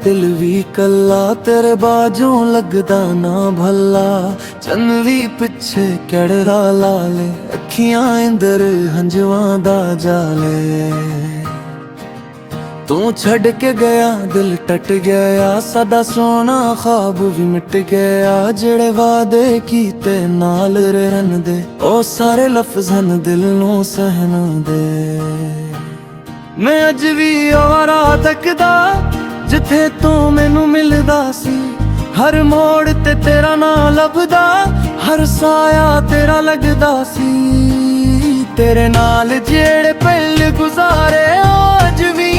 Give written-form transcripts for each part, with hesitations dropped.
दिल भी कला तेरे बाजों लगदा ना भला। चन भी पिछे कड़रा लाले अखियां इंदर हंजवां दा जाले। तू छड़ के गया दिल टट गया सदा सोना ख्वाब भी मिट गया। जेड़े वादे कीते नाल रहन दे ओ सारे लफ्ज़न दिल नू सहन दे। मैं अज भी औरा तकदा जिथे तू मैनू मिलदा सी। हर मोड़ ते तेरा ना लभदा हर साया तेरा लगदा सी। तेरे नाल जेड़े पल गुजारे अज भी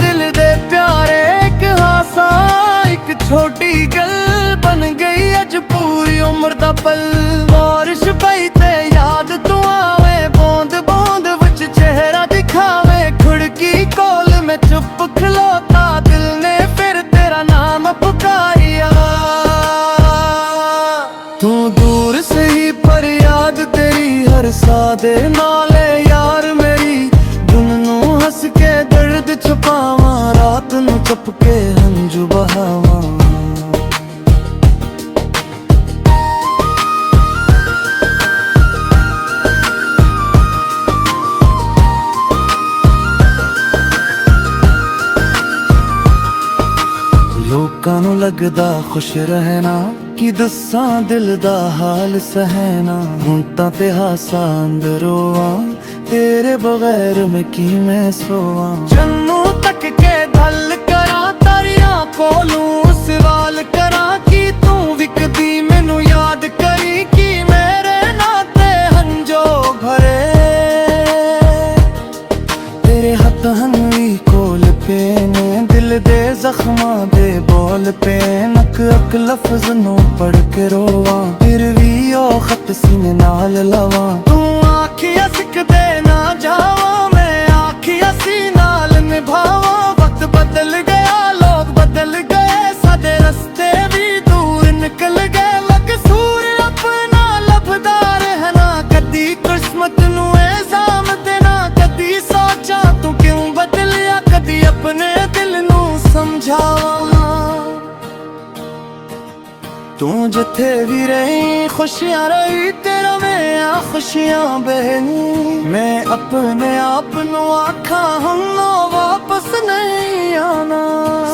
दिल दे प्यारे। एक हासा एक छोटी गल बन गई अज पूरी उम्र दा पल। बारिश पई ते याद तू आवे बूंद बूंद विच चेहरा दिखावे। खिड़की कोल मैं चुप खलोता दिल ने फिर तेरा नाम पुकारिया। तू दूर से ही पर याद तेरी हर सा दे नाले यार मेरी। दिन नू हंस के दर्द छुपावा रात नू चुप के हंजू बहावा। लोकां नू लगदा खुश रहना कि दस्सां दिल दा हाल सहना। हुण तां ते हासा अंदरों आ तेरे बगैर मैं की मैं सोवा। जन्नू तक के दल करा तारियां कोलू सवाल करा कि तू विकदी मैनू याद करी। कि मेरे नाते हंजो भरे तेरे हथ हनवी कोल पे ने। दिल दे जख्मां दे बोल पे नक अक लफ्ज नू पढ़ के रोवा। फिर भी ओ खत सीने नाल लवा। तू आखिया सिखदे ना जावा मैं आखिया सी नाल निभावा। वक्त बदल गया लोग बदल गए साडे रस्ते भी दूर निकल गए। मकसूर अपना लभदा रहना कदी किस्मत नू इल्जाम देना। कदी सोचा तू क्यों बदलिया कदी अपने दिल नू समझावा। तू जिथे भी रही खुशियां रही तेरा मैं आ खुशियां बहनी। मैं अपने आप नू आखा हम वापस नहीं आना।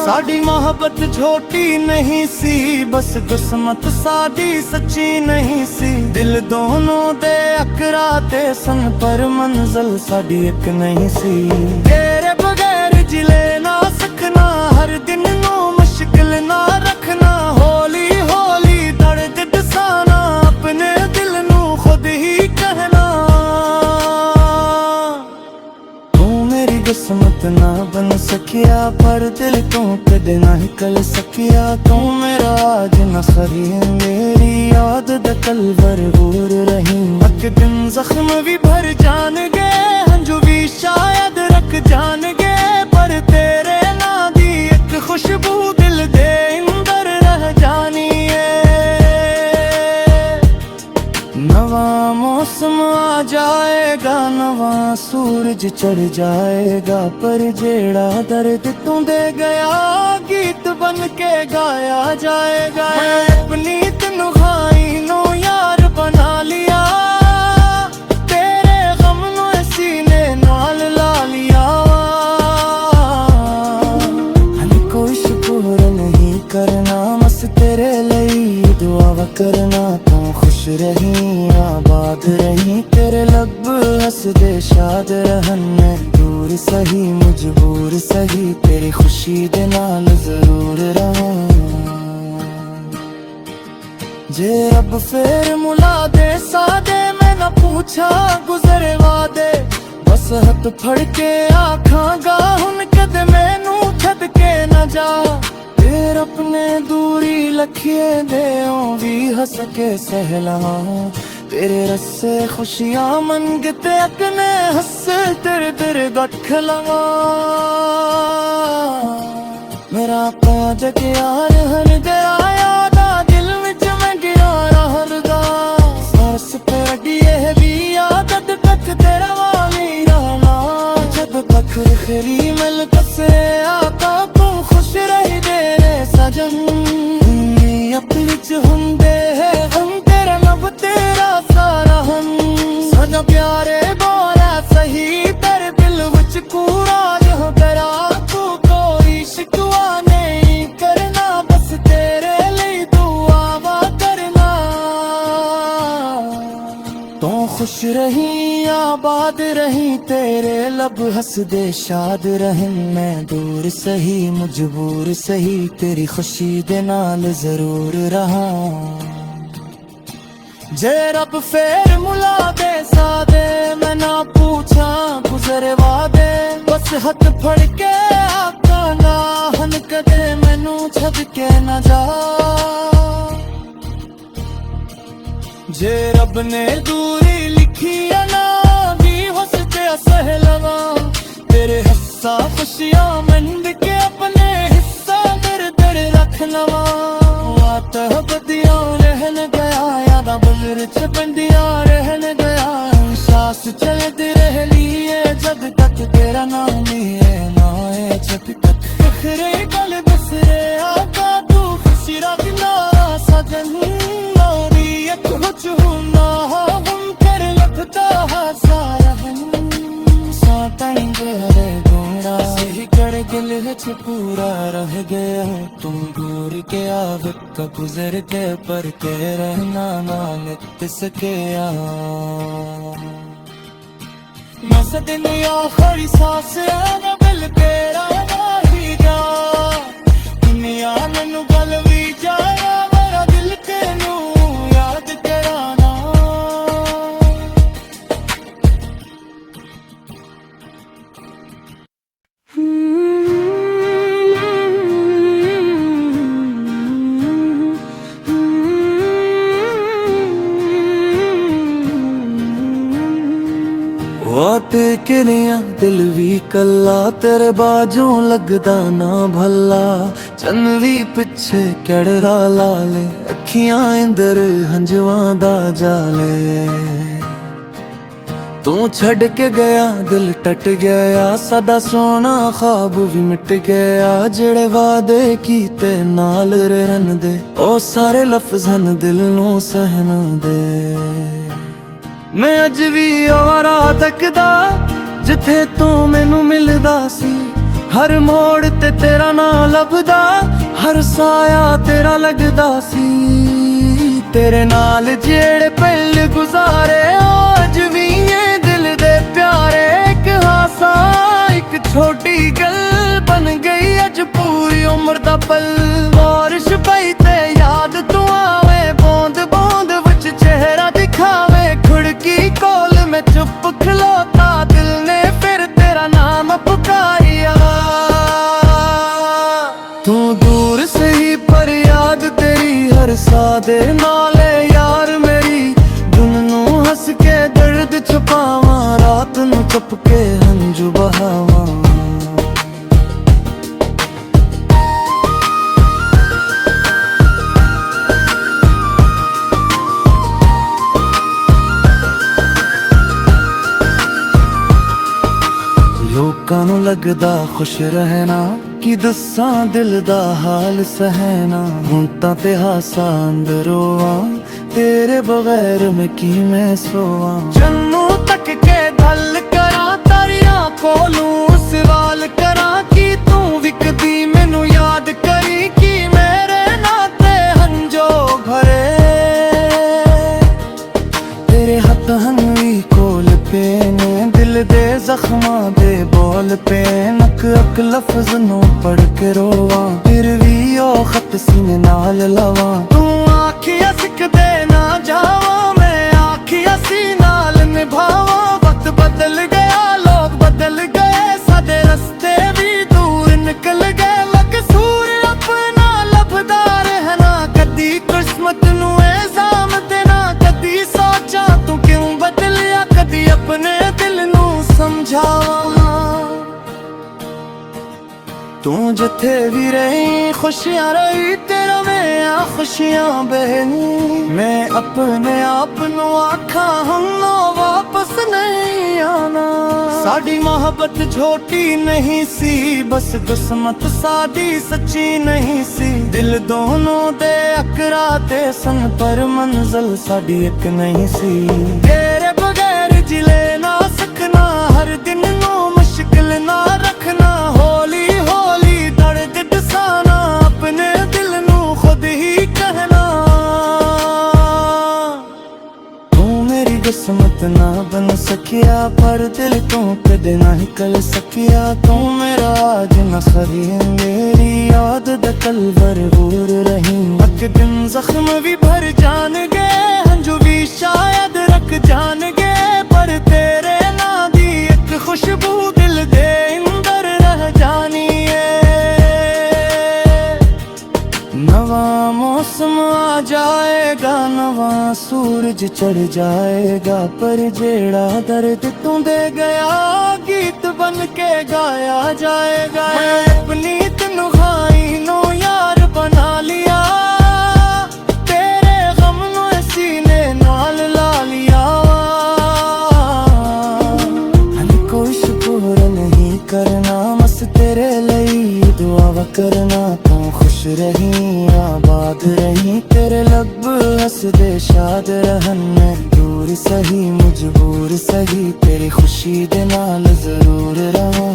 साडी मोहब्बत छोटी नहीं सी बस किस्मत साडी सच्ची नहीं सी। दिल दोनों दे अकराते सन पर मंजिल साडी एक नहीं सी। तेरे बगैर जिले ना सकना हर दिन नू मुश्किल ना रखना। होली होली दर्द दसाना अपने दिल नू खुद ही कहना। तू मेरी किस्मत ना बन सकिया पर दिल तू कदे ना निकल सकिया। तू मेरा आज ना सही मेरी याद द कल भरपूर रही। एक दिन जख्म भी भर जान गए हंजू भी शायद रख जान गए। पर तेरे ना दी एक खुशबू दिल दे अंदर रह जानी है। नवा मौसम आ जाएगा नवा सूरज चढ़ जाएगा। पर जेड़ा दर्द तू दे गया गीत बन के गाया जाएगा। अपनी तन्हाई नू यार बना लिया तेरे गम नू सीने नाल ला लिया। हमें कोई शुक्र नहीं करना बस तेरे लिए दुआ करना। तू खुश रही आबाद रही तेरे लब हंसदे शाद रहन। मैं दूर सही मजबूर सही तेरी खुशी दे नाल जरूर रहा। जे अब फिर मुला दे सादे मैं ना पूछा गुजरे वादे। बस हथ फड़ के आखांगा हुन कद मैनू छद के न जा। फिर अपने दूरी लखिए दे भी हंस के सहला। तेरे रस्से खुशियां मंगते अकने हंसे तेरे तेरे गठ लवा। मेरा काज के यार हर दे आया दा दिल विच मैं गिरा रहदा। सांस पे अडिए भी आदत तक तेरा वाली रहना। जब तक खरी मिल कसे आका तू खुश रही दे। साजन अपने च हुंदे है हम तेरा लब तेरा सारा हम साडा प्यारे बोला सही तेरे दिल विच कूड़ा जो करा तू कोई शिकवा नहीं करना बस तेरे लिए दुआवा करना तू खुश रही आबाद रही तेरे लब हंसदे शाद रहन मैं दूर सही मजबूर सही तेरी खुशी दे नाल जरूर रहा जे रब फेर मुला दे सादे मैं ना पूछा गुजरे वादे बस हथ फड़ के आका ना हन कदे मैनू छड़ के ना जा जे रब ने दूरी लिखी है ना भी हंसते सह लवा तेरे हस्सा खुशियां मंड के अपने हिस्सा मेरे दर रख लवा वात बदियां रहन गया यादा बजर च बंदियां रहन गया सांस चलती रह लिए जब तक तेरा नाम है ना है जब तक फखरे गल बसरे आका तू खुशी रखना सजन नौरी कुछ होना हम कर लगता सारा सातंग हरे गोरा सही कर गिल च पूरा रह गया तुम दूर के आवत का गुजर के पर के रहना ना नित सके नस दिन आखिरी सांस आना बिल तेरा ना ही जा दुनिया मैनू गल भी जाया मेरा दिल तेनू याद कराना किनिया दिल भी कला तेरे बाजों लगदा ना भला चन भी पिछे कड़रा लाले अखियां इंदर हंजुआं दा जाले तू छड़ के गया दिल टट गया सदा सोना ख्वाब भी मिट गया जेड़े वादे कीते नाल रहन दे ओ सारे लफ्ज़ दिल नू सहन दे मैं अज भी आवारा तकदा जिथे तू मैनू मिलदा सी हर मोड़ ते तेरा ना लभदा हर साया तेरा लगदा सी तेरे नाल जेड़े पल गुजारे अज भी दिल दे प्यारे एक हासा एक छोटी गल बन गई अज पूरी उम्र दा पल बारिश पई ते याद तू आवे बूंद बूंद विच चेहरा दिखावे खिड़की कोल में चुप खलोता दिल ने फिर तेरा नाम पुकारिया तू दूर सही पर याद तेरी हर सादे नाले यार मेरी दिन नू हंस के दर्द छुपावा रात नू चुप के हंजू बहावा लोकां नू लगदा खुश रहना कि दस्सां दिल दा हाल सहना हुण तां ते हासा अंदरों आ तेरे बगैर मैं की मैं सोवां जन्नू तक के गल करां तारियां कोलू सवाल करां कि तू विकदी मैनू याद करी कि मेरे नाते हंजो भरे तेरे हथ हंवी कोल पे ने दिल दे जख्मां दे बोल पे नक अक लफ्ज नू पढ़ के रोवा फिर भी ओ खत सीने नाल लवा तू आखिया सिख दे ना जावा मैं आखिया सी नाल निभावा वक्त बदल गया लोग बदल गए साडे रस्ते भी दूर निकल गए मकसूर अपना लभदा रहना कदी किस्मत नू इल्जाम देना कदी सोचा तू क्यों बदलिया कदी अपने दिल नू समझावा तू जिथे भी रही खुशियां रही तेरा मैं खुशियां बहनी मैं अपने आप नू आखा हम वापस नहीं आना साडी मोहब्बत झोटी नहीं सी बस किस्मत साडी सच्ची नहीं सी दिल दोनों दे अकराते सन पर मंजिल साडी एक नहीं सी तेरे बगैर जिले ना सकना हर दिन नू मुश्किल ना रखना हौली हौली दर्द दसाना अपने दिल नू खुद ही कहना तू मेरी किस्मत ना बन सकिया पर दिल तू कदे ना निकल सकिया तू मेरा आज न खरी मेरी याद द कल भरपूर रही एक दिन जख्म भी भर जानगे हंजू भी शायद रख जानगे पर तेरे ना दी एक खुशबू दिल दे अंदर रह जानी है नवा मौसम आ जाएगा नवा सूरज चढ़ जाएगा पर जेड़ा दर्द तू दे गया गीत बन के गाया जाएगा मैं अपनी तन्हाई नो यार बना लिया तेरे गम नो सीने नाल ला लिया हनी कोई शुक्र नहीं करना बस तेरे लिए दुआ करना तू खुश रही आबाद रही तेरे लब हंसदे शाद रहन मैं दूर सही मजबूर सही तेरी खुशी दे नाल जरूर रहां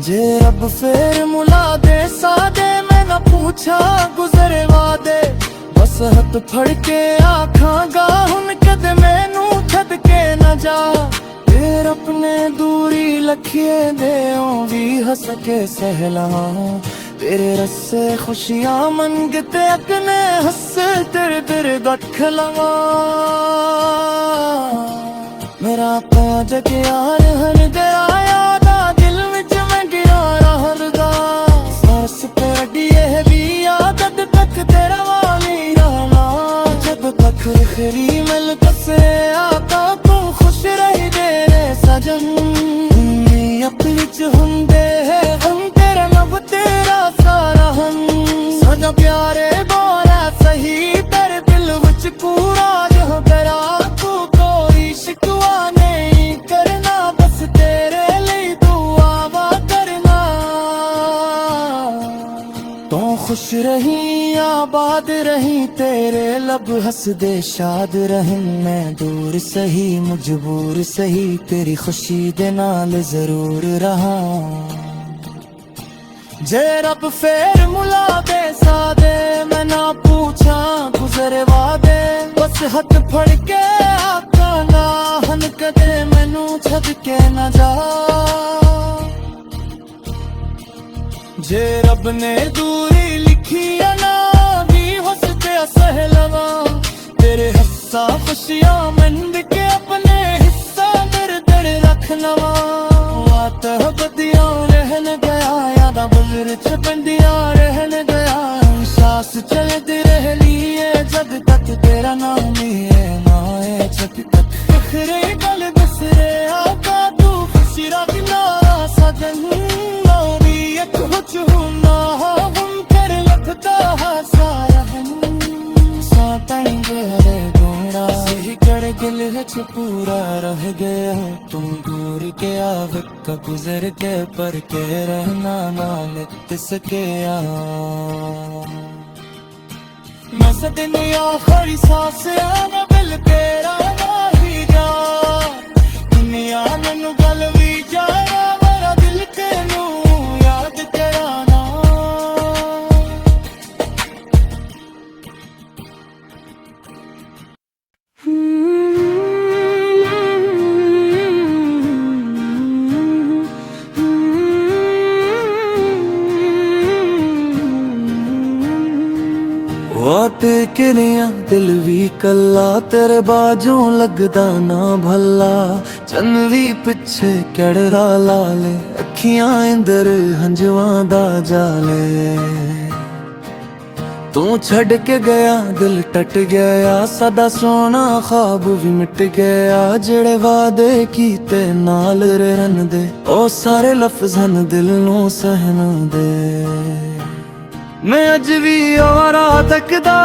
जे रब फेर मुला दे सादे मैं ना पूछा गुजरे वादे बस हथ फड़ के आखांगा हुन कद मैनू छद के न जा तेरे अपने दूरी लखिए दे भी हंस के सहला तेरे रस्से खुशियां मंगते अकने हंसे तेरे तेरे गठ लवा मेरा पांच यार हर गया यादा दिल विच मैं गिरा रहदा सांस पे अड़िए भी आदत तक तेरा वाली रहना जब तक खरी मिल कसे आका तू खुश रही दे सजन अपनी च हुंदे हम तेरा लब तेरा सारा हम सदा प्यारे बोला सही तेरे दिल विच पूरा जो तेरा तू कोई शिकवा नहीं करना बस तेरे लिए दुआ करना तू खुश रही आबाद रही तेरे लब हंस दे शाद रहन मैं दूर सही मजबूर सही तेरी खुशी दे नाल जरूर रहा जे रब फेर मुला दे सादे मैं ना पूछा गुजरे वादे बस हथ फड़ के आका ना हन कदे मैनू छद के न जा जे रब ने दूरी लिखी है ना भी हंसते सहलवा तेरे हस्सा खुशियां मंद के अपने हिस्सा दर दर रख नवा वात बदियां रहन गया यादा बुजर छपंदियां रहन गया सांस चलती रह लिए जब तक तेरा नाम है नाए जब तक फखरे गल बसरे आका तू खुशी रखना सजन नौरी एक कुछ होना हम कर लखता सारा हम सातंगे हरे गोड़ा सही कर गिल है पूरा रह गया तुम दूर के आवक गुजर के पर के रहना नाल तिसके आ मैं सदन आखरी सांस आना बिल तेरा ना ही जा दुनिया मैनू गल भी जाया मेरा दिल तेनू याद तेरा ना किनिया दिल भी कला तेरे बाजों लगदा ना भला चन भी पिछे कड़रा लाले अखियां इंदर हंजुआं दा जाले तू छड़ के गया दिल टट गया सदा सोना ख्वाब भी मिट गया जेड़े वादे कीते नाल रहन दे ओ सारे लफ्ज़ हन दिल नू सहन दे मैं अज भी ਉਹ ਰਾਹ ਤੱਕਦਾ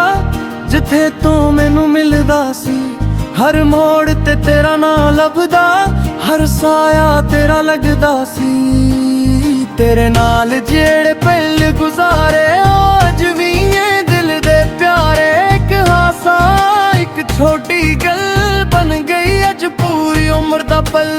ਜਿੱਥੇ ਤੂੰ ਮੈਨੂੰ ਮਿਲਦਾ ਸੀ ਹਰ ਮੋੜ ਤੇ ਤੇਰਾ ਨਾਂ ਲੱਭਦਾ ਹਰ ਸਾਇਆ ਤੇਰਾ ਲੱਗਦਾ ਸੀ ਤੇਰੇ ਨਾਲ ਜਿਹੜੇ ਪਲ ਗੁਜ਼ਾਰੇ ਉਹ ਅੱਜ ਵੀ ਇਹ ਦਿਲ ਦੇ ਪਿਆਰੇ ਇੱਕ ਹਾਸਾ ਇੱਕ ਛੋਟੀ ਗੱਲ ਬਣ ਗਈ ਅੱਜ ਪੂਰੀ ਉਮਰ ਦਾ ਪਲ